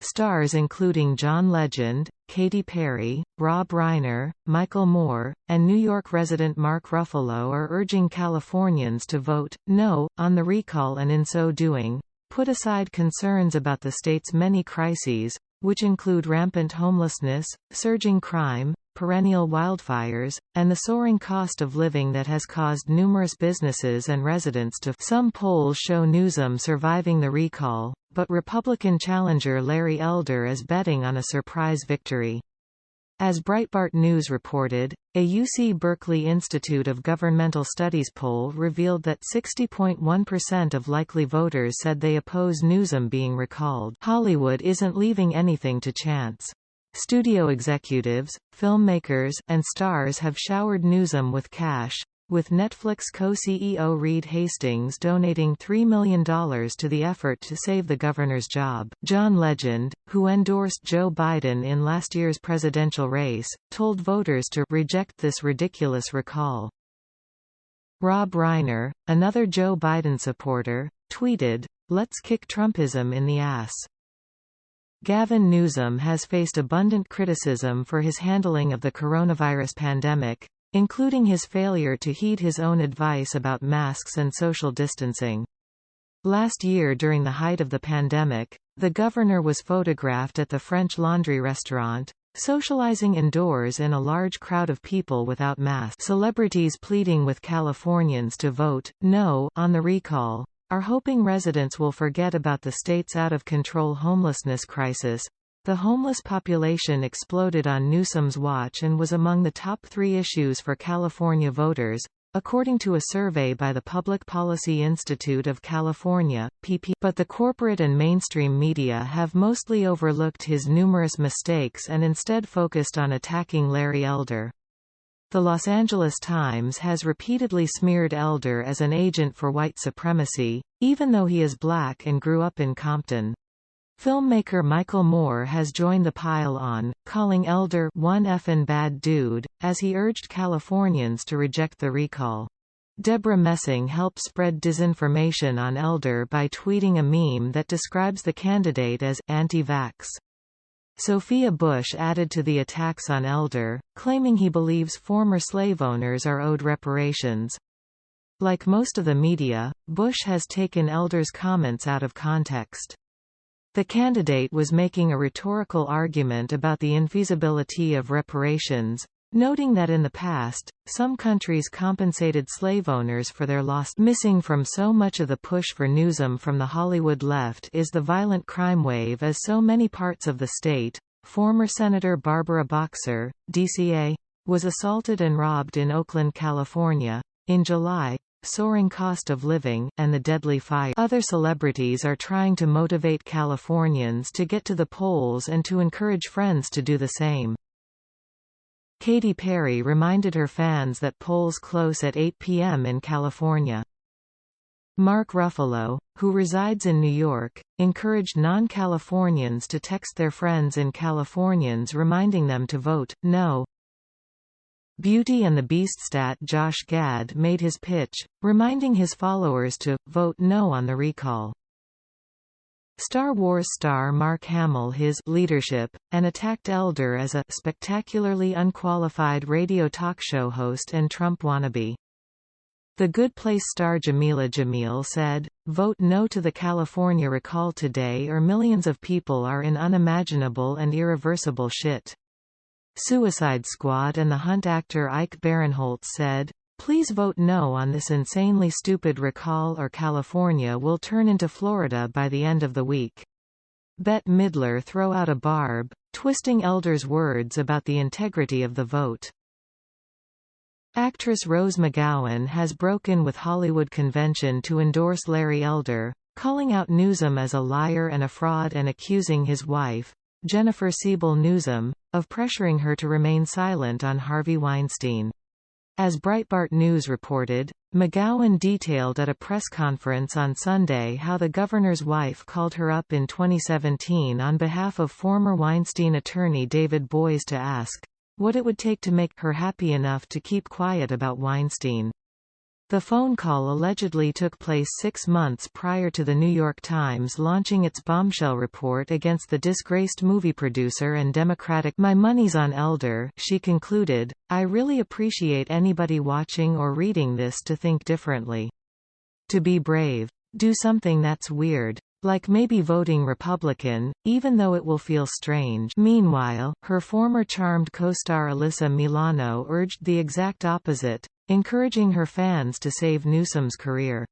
Stars including John Legend, Katy Perry, Rob Reiner, Michael Moore, and New York resident Mark Ruffalo are urging Californians to vote no on the recall and in so doing, put aside concerns about the state's many crises, which include rampant homelessness, surging crime, perennial wildfires, and the soaring cost of living that has caused numerous businesses and residents to. Some polls show Newsom surviving the recall, but Republican challenger Larry Elder is betting on a surprise victory. As Breitbart News reported, a UC Berkeley Institute of Governmental Studies poll revealed that 60.1% of likely voters said they oppose Newsom being recalled. Hollywood isn't leaving anything to chance. Studio executives, filmmakers, and stars have showered Newsom with cash, with Netflix co-CEO Reed Hastings donating $3 million to the effort to save the governor's job. John Legend, who endorsed Joe Biden in last year's presidential race, told voters to reject this ridiculous recall. Rob Reiner, another Joe Biden supporter, tweeted, "Let's kick Trumpism in the ass." Gavin Newsom has faced abundant criticism for his handling of the coronavirus pandemic, including his failure to heed his own advice about masks and social distancing. Last year during the height of the pandemic, the governor was photographed at the French Laundry restaurant, socializing indoors in a large crowd of people without masks. Celebrities pleading with Californians to vote no on the recall are hoping residents will forget about the state's out-of-control homelessness crisis. The homeless population exploded on Newsom's watch and was among the top 3 issues for California voters, according to a survey by the Public Policy Institute of California, PP. But the corporate and mainstream media have mostly overlooked his numerous mistakes and instead focused on attacking Larry Elder. The Los Angeles Times has repeatedly smeared Elder as an agent for white supremacy, even though he is black and grew up in Compton. Filmmaker Michael Moore has joined the pile on, calling Elder "one effin' bad dude," as he urged Californians to reject the recall. Deborah Messing helped spread disinformation on Elder by tweeting a meme that describes the candidate as anti-vax. Sophia Bush added to the attacks on Elder, claiming he believes former slave owners are owed reparations. Like most of the media, Bush has taken Elder's comments out of context. The candidate was making a rhetorical argument about the infeasibility of reparations, noting that in the past, some countries compensated slave owners for their loss. Missing from so much of the push for Newsom from the Hollywood left is the violent crime wave as so many parts of the state. Former Senator Barbara Boxer, DCA, was assaulted and robbed in Oakland, California, in July. Soaring cost of living, and the deadly fire. Other celebrities are trying to motivate Californians to get to the polls and to encourage friends to do the same. Katy Perry reminded her fans that polls close at 8 p.m. in California. Mark Ruffalo, who resides in New York, encouraged non-Californians to text their friends in Californians reminding them to vote no. Beauty and the Beast stat Josh Gad made his pitch, reminding his followers to vote no on the recall. Star Wars star Mark Hamill his leadership, and attacked Elder as a spectacularly unqualified radio talk show host and Trump wannabe. The Good Place star Jamila Jamil said, "Vote no to the California recall today or millions of people are in unimaginable and irreversible shit." Suicide Squad and the Hunt actor Ike Barinholtz said, "Please vote no on this insanely stupid recall or California will turn into Florida by the end of the week." Bette Midler throw out a barb, twisting Elder's words about the integrity of the vote. Actress Rose McGowan has broken with Hollywood convention to endorse Larry Elder, calling out Newsom as a liar and a fraud and accusing his wife, Jennifer Siebel Newsom, of pressuring her to remain silent on Harvey Weinstein. As Breitbart News reported, McGowan detailed at a press conference on Sunday how the governor's wife called her up in 2017 on behalf of former Weinstein attorney David Boies to ask what it would take to make her happy enough to keep quiet about Weinstein. The phone call allegedly took place 6 months prior to The New York Times launching its bombshell report against the disgraced movie producer and Democratic "My money's on Elder." She concluded, "I really appreciate anybody watching or reading this to think differently. To be brave. Do something that's weird. Like maybe voting Republican, even though it will feel strange." Meanwhile, her former Charmed co-star Alyssa Milano urged the exact opposite, encouraging her fans to save Newsom's career.